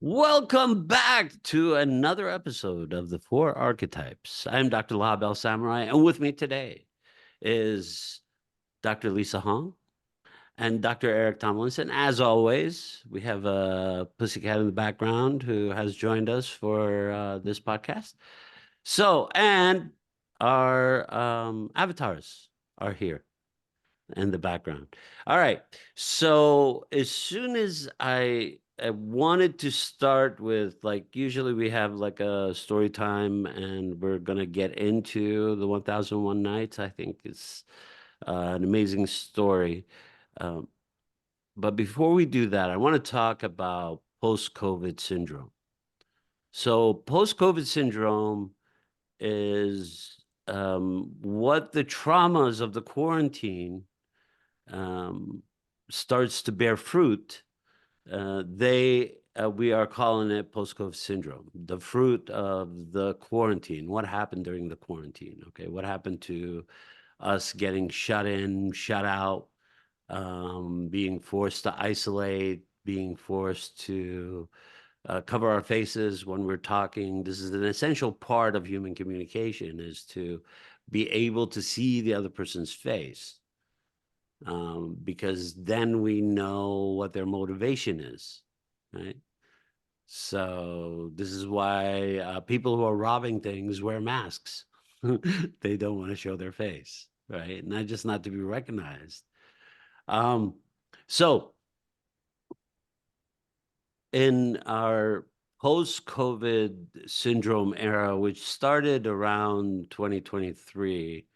Welcome back to another episode of the Four Archetypes. I'm Dr. Lahab Al-Samarrai, and with me today is Dr. Lisa Hong and Dr. Eric Tomlinson. As always, we have a pussycat in the background who has joined us for this podcast. And our avatars are here in the background. All right. So as soon as I wanted to start with, like, usually we have like a story time and we're going to get into the 1001 Nights. I think it's an amazing story. Um, but before we do that, I want to talk about post-COVID syndrome. So post-COVID syndrome is what the traumas of the quarantine um, starts to bear fruit, we are calling it post-COVID syndrome, the fruit of the quarantine. What happened during the quarantine? Okay, what happened to us getting shut in, shut out, being forced to isolate, being forced to cover our faces when we're talking. This is an essential part of human communication, is to be able to see the other person's face, because then we know what their motivation is, right? So this is why people who are robbing things wear masks. They don't want to show their face, right? Not just not to be recognized. Um, so in our post-COVID syndrome era, which started around 2023,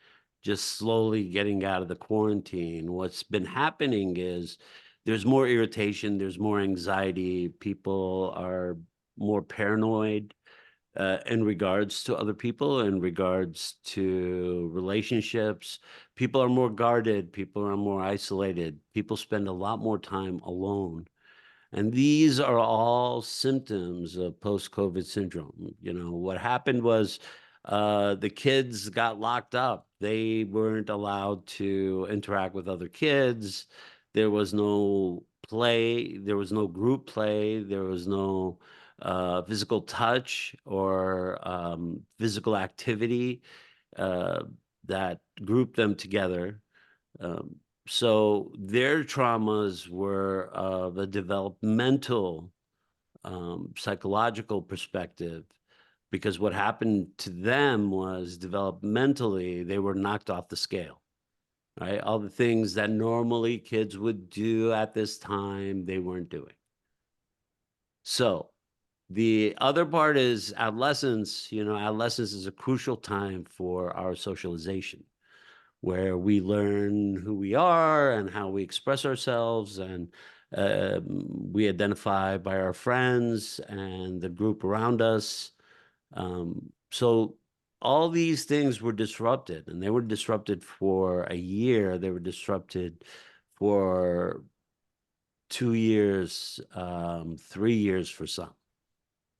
just slowly getting out of the quarantine, what's been happening is there's more irritation, there's more anxiety, people are more paranoid in regards to other people, in regards to relationships. People are more guarded, people are more isolated, people spend a lot more time alone. And these are all symptoms of post-COVID syndrome. You know, what happened was the kids got locked up. They weren't allowed to interact with other kids. There was no play. There was no group play. There was no physical touch or physical activity uh, that grouped them together. Um, so their traumas were of a developmental, psychological perspective, because what happened to them was developmentally, they were knocked off the scale, right? All the things that normally kids would do at this time, they weren't doing. So the other part is adolescence. You know, adolescence is a crucial time for our socialization, where we learn who we are and how we express ourselves, and we identify by our friends and the group around us. So all these things were disrupted, and they were disrupted for a year. They were disrupted for 2 years, 3 years for some.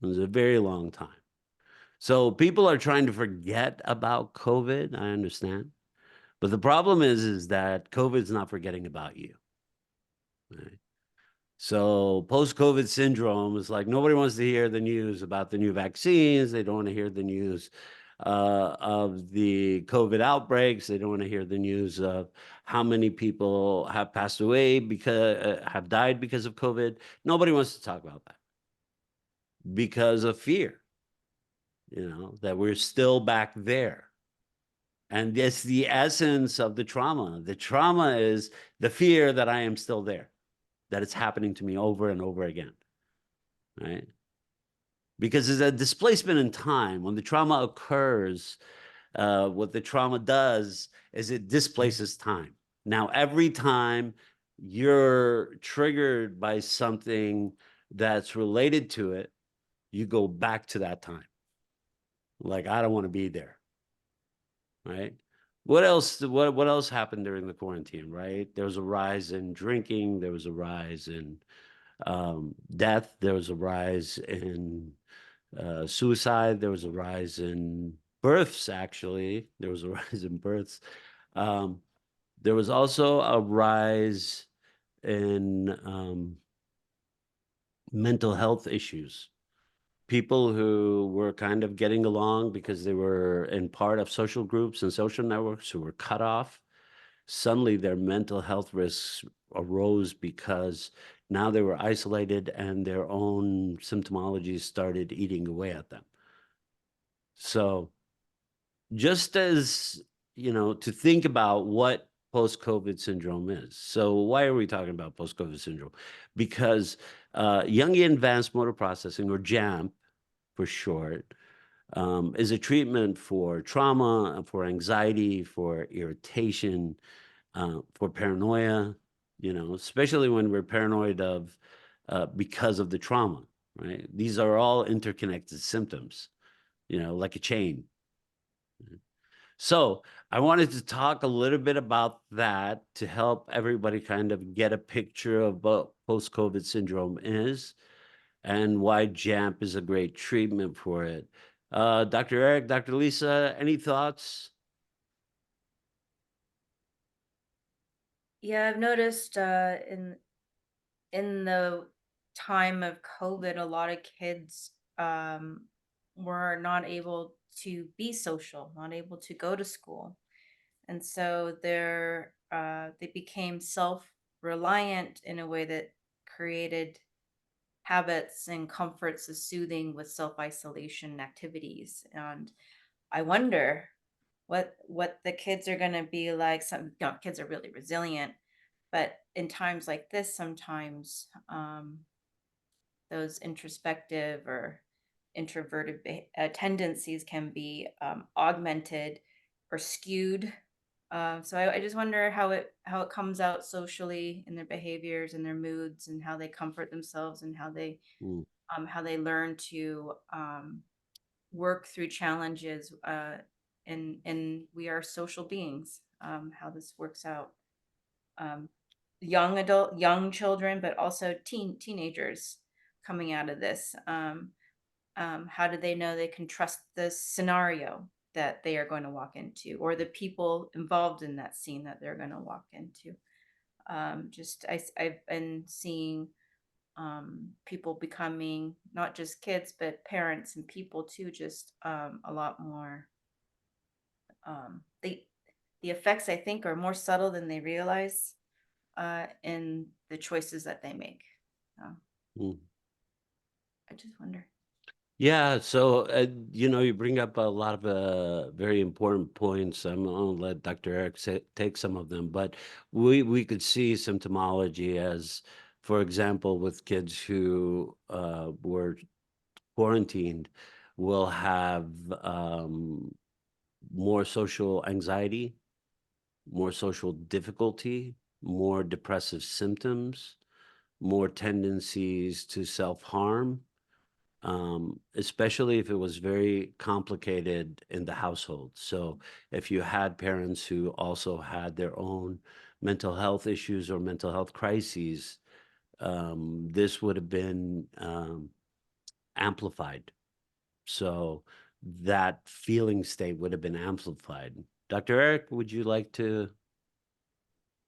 It was a very long time. So people are trying to forget about COVID, I understand. But the problem is that COVID's not forgetting about you, right? So post-COVID syndrome is like nobody wants to hear the news about the new vaccines. They don't want to hear the news of the COVID outbreaks. They don't want to hear the news of how many people have passed away because have died because of COVID. Nobody wants to talk about that because of fear, you know, that we're still back there. And it's the essence of the trauma. The trauma is the fear that I am still there, that it's happening to me over and over again, right? Because there's a displacement in time. When the trauma occurs, what the trauma does is it displaces time. Now, every time you're triggered by something that's related to it, you go back to that time. Like, I don't want to be there, right? What else? What else happened during the quarantine? Right, there was a rise in drinking. There was a rise in death. There was a rise in suicide. There was a rise in births. Actually, there was a rise in births. Um, there was also a rise in mental health issues. People who were kind of getting along because they were in part of social groups and social networks who were cut off, suddenly their mental health risks arose because now they were isolated and their own symptomology started eating away at them. So just as, to think about what post-COVID syndrome is. So why are we talking about post-COVID syndrome? Because Jungian advanced motor processing, or JAMP for short, is a treatment for trauma, for anxiety, for irritation, for paranoia, especially when we're paranoid of because of the trauma, right? These are all interconnected symptoms, like a chain. So I wanted to talk a little bit about that to help everybody kind of get a picture of what post-COVID syndrome is and why JAMP is a great treatment for it. Dr. Eric, Dr. Lisa, any thoughts? Yeah, I've noticed in the time of COVID, a lot of kids were not able to be social, not able to go to school, and so they became self-reliant in a way that created habits and comforts of soothing with self-isolation activities. And I wonder what the kids are going to be like. Some kids are really resilient, but in times like this, sometimes those introspective or introverted tendencies can be augmented or skewed. So I just wonder how it comes out socially in their behaviors and their moods, and how they comfort themselves, and Mm, how they learn to work through challenges. And we are social beings. How this works out. Um, young children, but also teenagers coming out of this. How do they know they can trust the scenario that they are going to walk into, or the people involved in that scene that they're going to walk into? I've been seeing people becoming not just kids, but parents and people too, just a lot more. The effects, I think, are more subtle than they realize in the choices that they make. Uh, mm. I just wonder. Yeah, so you bring up a lot of very important points. I'm gonna let Dr. Eric take some of them, but we could see symptomology as, for example, with kids who were quarantined, will have more social anxiety, more social difficulty, more depressive symptoms, more tendencies to self-harm, especially if it was very complicated in the household. So if you had parents who also had their own mental health issues or mental health crises, this would have been amplified. So that feeling state would have been amplified. Dr. Eric, would you like to?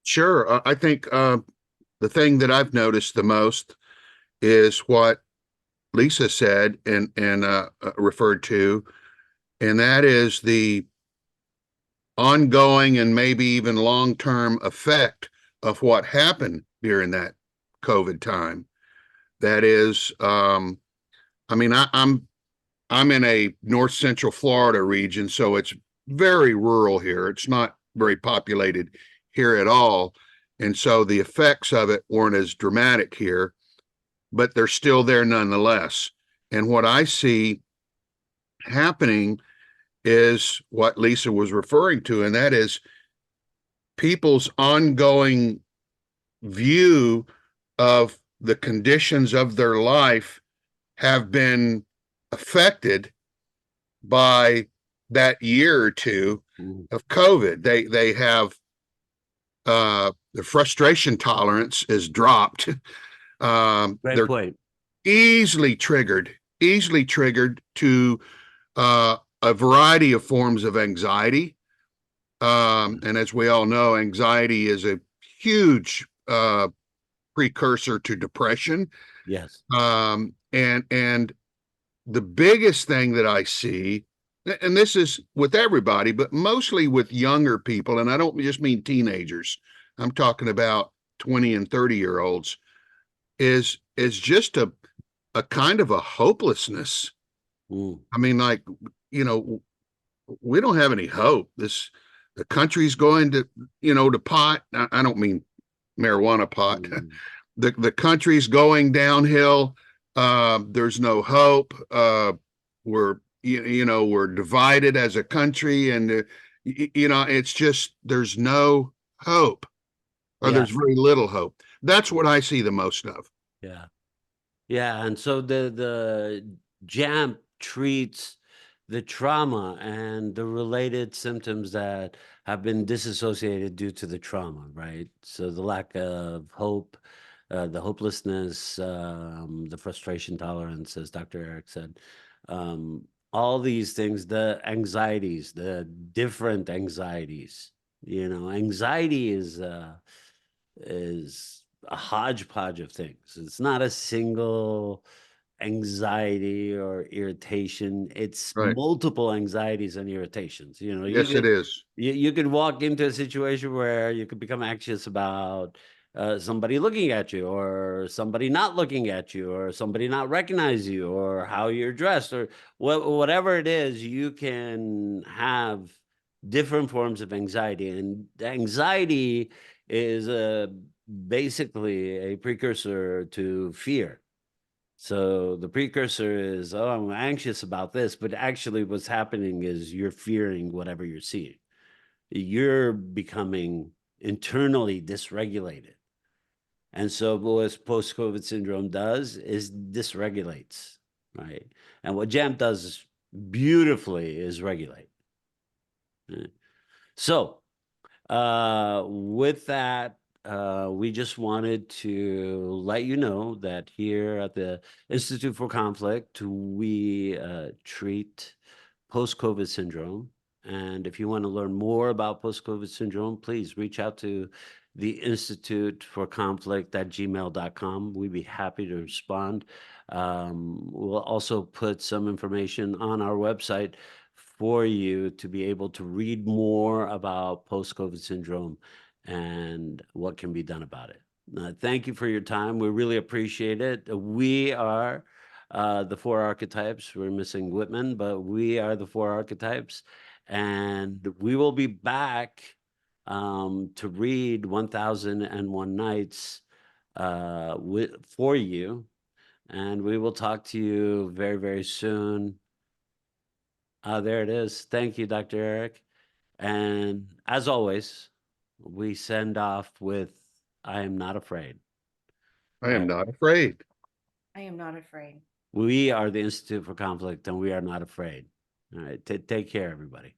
Sure. I think the thing that I've noticed the most is what Lisa said and referred to, and that is the ongoing and maybe even long-term effect of what happened during that COVID time. That is, I mean, I'm in a north central Florida region, so it's very rural here. It's not very populated here at all. And so the effects of it weren't as dramatic here, but they're still there nonetheless. And what I see happening is what Lisa was referring to, and that is people's ongoing view of the conditions of their life have been affected by that year or two Mm, of COVID. They have the frustration tolerance is dropped. great They're point. easily triggered to a variety of forms of anxiety. And as we all know, anxiety is a huge precursor to depression. Yes. And the biggest thing that I see, and this is with everybody, but mostly with younger people, and I don't just mean teenagers, I'm talking about 20 and 30-year-olds, is just a kind of a hopelessness. Mm. I mean, like, we don't have any hope. The country's going to, to pot. I don't mean marijuana pot. Mm. The country's going downhill. There's no hope. We're divided as a country, and it's just there's no hope, or Yeah. there's very little hope. That's what I see the most of. Yeah. Yeah. And so the JAMP treats the trauma and the related symptoms that have been disassociated due to the trauma, right? So the lack of hope, the hopelessness, the frustration tolerance, as Dr. Eric said, all these things, the anxieties, the different anxieties. Anxiety is a hodgepodge of things. It's not a single anxiety or irritation. It's Right. multiple anxieties and irritations. Yes, it is. You could walk into a situation where you could become anxious about somebody looking at you, or somebody not looking at you, or somebody not recognize you, or how you're dressed, or whatever it is. You can have different forms of anxiety, and anxiety is basically a precursor to fear. So the precursor is, oh, I'm anxious about this, but actually what's happening is you're fearing whatever you're seeing. You're becoming internally dysregulated. And so what post-COVID syndrome does is dysregulates, right? And what JAMP does beautifully is regulate. Right? So with that, we just wanted to let you know that here at the Institute for Conflict, we treat post-COVID syndrome. And if you want to learn more about post-COVID syndrome, please reach out to the Institute for Conflict at gmail.com. We'd be happy to respond. We'll also put some information on our website for you to be able to read more about post-COVID syndrome and what can be done about it. Thank you for your time. We really appreciate it. We are the Four Archetypes. We're missing Whitman, but we are the Four Archetypes. And we will be back to read 1001 Nights for you. And we will talk to you very, very soon. There it is. Thank you, Dr. Eric. And as always, we send off with I am not afraid. I am not afraid. I am not afraid. We are the Institute for Conflict, and we are not afraid. All right. Take care, everybody.